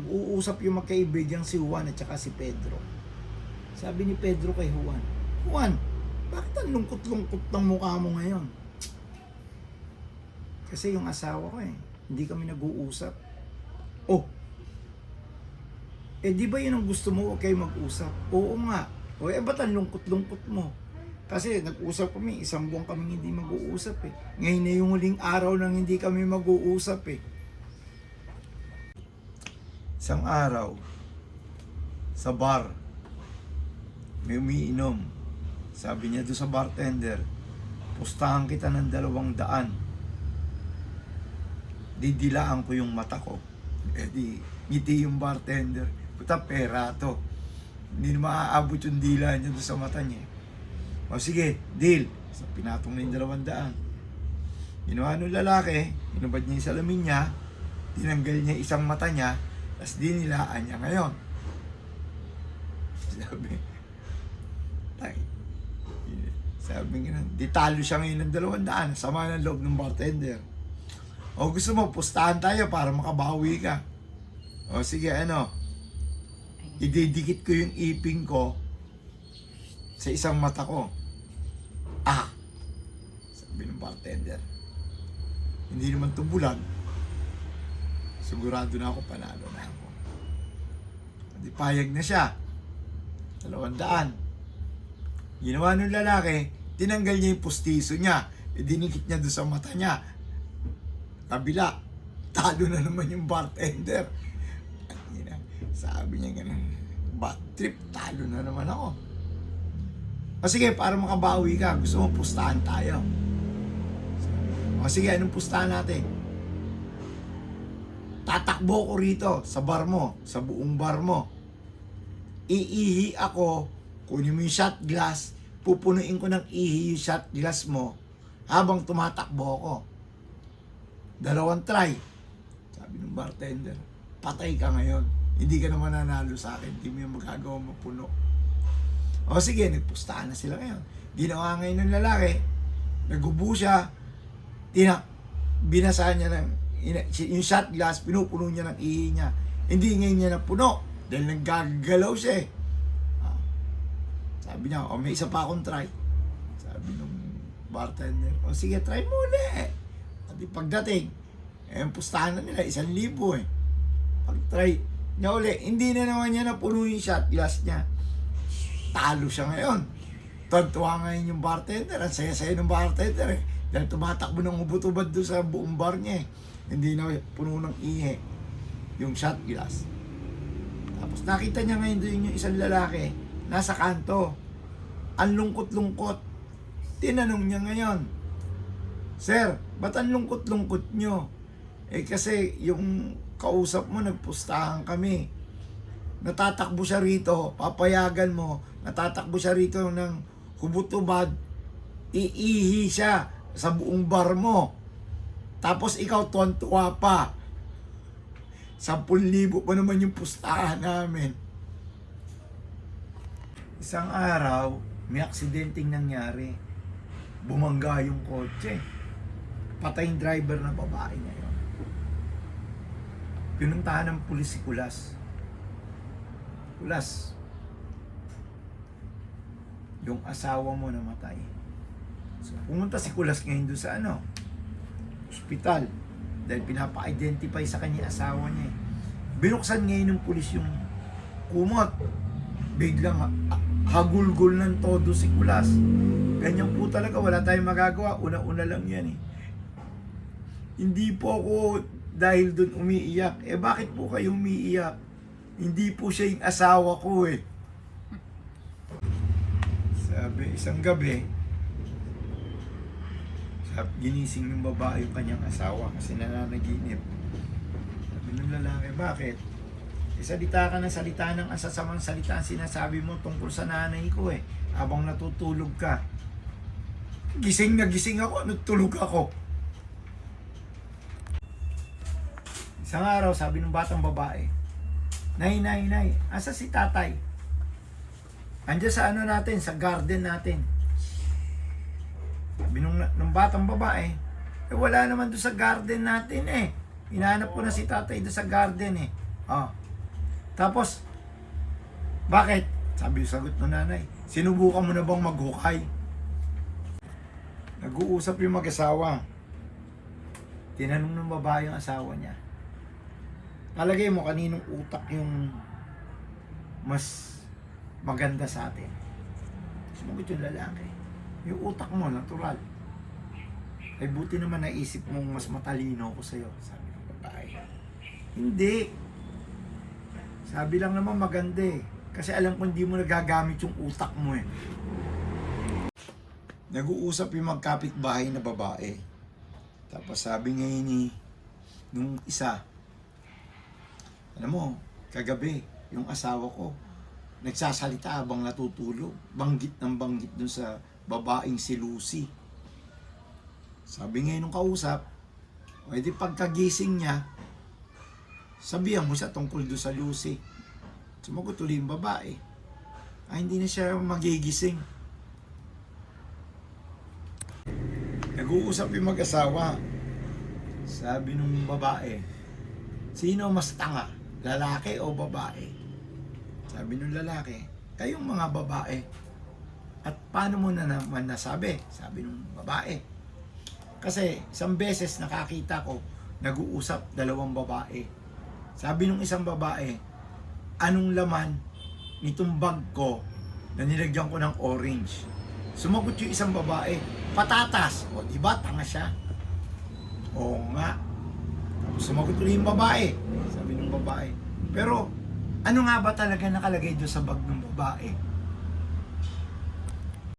Nag-uusap yung magkaibigan si Juan at saka si Pedro. Sabi ni Pedro kay Juan, Juan, bakit ang lungkot-lungkot ng mukha mo ngayon? Kasi yung asawa ko hindi kami nag-uusap. Oh, di ba yun ang gusto mo, huwag kayo mag-usap? Oo nga. O ba't ang lungkot-lungkot mo? Kasi nag-usap kami, 1 buwan kami hindi mag-uusap Ngayon na yung huling araw nang hindi kami mag-uusap Isang araw, sa bar, may umiinom. Sabi niya doon sa bartender, pustahan kita ng 200. Didilaan ko yung mata ko. Di, ngiti yung bartender. Puta, pera to. Hindi na maaabot yung dila niya doon sa mata niya. O sige, deal. So, pinatong na yung 200. Ginawa nung lalaki, inubad niya yung salamin niya, tinanggal niya isang mata niya, tapos dinilaan niya ngayon. Sabi nga, ditalo siya ngayon ng 200, sama ng loob ng bartender. O gusto mo, pustahan tayo para makabawi ka. O sige, ididikit ko yung iping ko sa isang mata ko. Sabi ng bartender, hindi naman ito bulag. Sigurado na ako, panalo na ako. Di payag na siya. 200. Ginawa ng lalaki, tinanggal niya yung pustiso niya. Dinikit niya doon sa mata niya. Kabila, talo na naman yung bartender. Sabi niya ganun, bad trip, talo na naman ako. O sige, para makabawi ka, gusto mo pustahan tayo. O sige, anong pustahan natin? Tatakbo ko rito sa bar mo, sa buong bar mo. Iihi ako, kunin mo yung shot glass, pupunuin ko ng ihi yung shot glass mo habang tumatakbo ako. 2 try. Sabi ng bartender, patay ka ngayon. Hindi ka naman nanalo sa akin. Hindi mo yung magagawa mapuno. O sige, nagpustahan na sila ngayon. Ginawa ngayon ng lalaki, nagubo siya, binasahan niya ng yung shot glass, pinupuno niya ng ihi niya. Hindi ngayon niya napuno dahil naggagalaw siya Sabi niya, may isa pa akong try. Sabi nung bartender, sige, try mo ulit. At pagdating, pustahan na nila, 1,000 Pag-try niya ulit, hindi na naman niya napuno yung shot glass niya. Talo siya ngayon. Tuwa ngayon yung bartender, ang saya-saya ng bartender dahil tumatakbo ng ubot-ubad doon sa buong bar niya Hindi na puno ng ihi yung shot glass. Tapos nakita niya ngayon doon yung isang lalaki nasa kanto. Ang lungkot-lungkot. Tinanong niya ngayon, Sir, ba't ang lungkot-lungkot nyo? Kasi yung kausap mo, nagpustahan kami. Natatakbo siya rito, papayagan mo, natatakbo siya rito ng hubot-ubad, iihi siya sa buong bar mo. Tapos ikaw tuwan-tuwa pa. 10,000 pa naman yung pustahan namin. Isang araw, may aksidenteng nangyari. Bumangga yung kotse. Patay yung driver na babae ngayon. Pinuntahan ng pulis si Kulas. Kulas, yung asawa mo namatay. So, pumunta si Kulas ngayon doon sa ospital. Dahil pinapa-identify sa kanya asawa niya Binuksan ngayon ng pulis yung kumot. Biglang hagulgol ng todo si Kulas. Ganyan po talaga, wala tayong magagawa. Una-una lang yan Hindi po ako dahil doon umiiyak. Bakit po kayo umiiyak? Hindi po siya yung asawa ko Sabi, isang gabi, ginising ng babae yung kanyang asawa kasi nananaginip. Sabi ng lalaki, bakit? Salita ka ng salita ng asasamang salita ang sinasabi mo tungkol sa nanay ko habang natutulog ka. Gising na gising ako, natulog ako. Isang araw, sabi ng batang babae, Nay, asa si tatay? Andiyan sa natin, sa garden natin. Sabi nung batang babae, wala naman doon sa garden natin Hinahanap ko na si tatay doon sa garden Tapos, bakit? Sabi yung sagot ng nanay, sinubukan mo na bang maghukay? Nag-uusap yung mag-asawa. Tinanong ng babae yung asawa niya. Palagay mo kaninong utak yung mas maganda sa atin. Sumagot yung lalaki. Yung utak mo, natural. Ay buti naman naisip mong mas matalino ko sa'yo, sabi ng babae. Hindi. Sabi lang naman maganda eh. Kasi alam ko hindi mo nagagamit yung utak mo eh. Nag-uusap yung magkapitbahay na babae. Tapos sabi ngayon ni nung isa, alam mo, kagabi, yung asawa ko, nagsasalita habang natutulog. Banggit ng banggit dun sa babaeng si Lucy. Sabi ngayon nung kausap, o edi pagkagising niya, sabihan mo siya tungkol doon sa Lucy. Sumagot ulit yung babae. Ay, hindi na siya magigising. Nag-uusap yung mag-asawa. Sabi nung babae, sino mas tanga? Lalaki o babae? Sabi nung lalaki, kayong mga babae. At paano mo na naman nasabi? Sabi nung babae. Kasi isang beses nakakita ko, nag-uusap dalawang babae. Sabi nung isang babae, anong laman nitong bag ko na nilagyan ko ng orange? Sumagot yung isang babae, patatas. O diba, tanga siya? Oo nga. Tapos sumagot ulit yung babae. Sabi ng babae, pero ano nga ba talaga nakalagay doon sa bag ng babae?